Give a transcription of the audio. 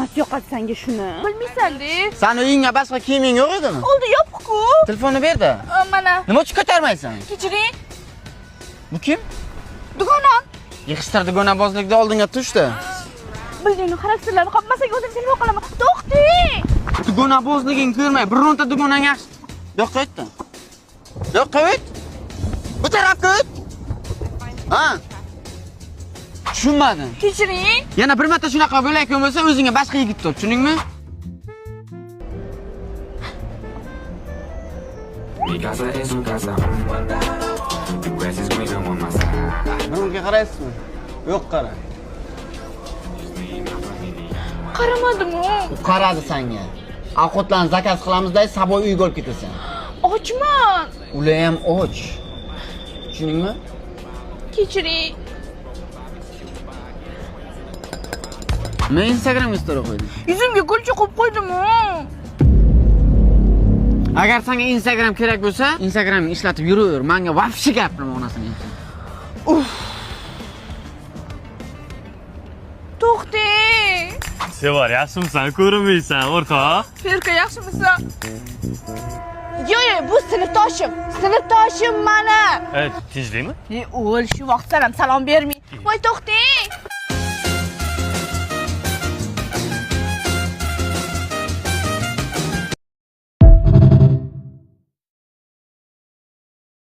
Nimasi yoqadi senga shuni? Bilmaysan-da. Sen uyingga boshqa kiyiming yo'q edimi? Oldi yopiq-ku. Telefonni ber-da. Mana. Nima uchun ko'tarmaysan? Kechiring. Bu kim? Dugonam. Yig'ishtir dugonabozlikda oldinga tushdi. Bildingmi, xarakterlarni qopmasak o'zim seni yo'qolaman. To'xting. Dugonabozliging ko'rmay, bironta dugonang yaxshi. Yo'q qo'ydi. Yo'q qo'ydi. Bu tarafga o't. Ha? Tushunmadim. Kechiring. Yana bir marta shunaqa bo'layotgan bo'lsa, o'zingga boshqa yigit top, tushundingmi? Mi casa es un casa. The grass is greener on my side. Bunga qaraysizmi? Yo'q qara. Qaramadim-ku. Qaradi senga. Ovqatlarni zakaz qilamizda, saboy uyga olib ketasan. Ochman. Ular ham och. Tushundingmi? Kechiring. Men Instagramga story qo'ydim. Yuzimga gulcha qo'yib qo'ydim-ku. Agar senga Instagram kerak bo'lsa, Instagramni ishlatib yuraver. Menga vafshi gapirma onasini. To'xting. Sevar, yaxshimisan? Ko'rinmaysan, o'rtoq. Ferka, yaxshimisan? Yo'q, bu sinfdoshim. Sinfdoshim mana. Tinchlikmi? O'l, shu vaqt salom bermay. Voy, to'xting.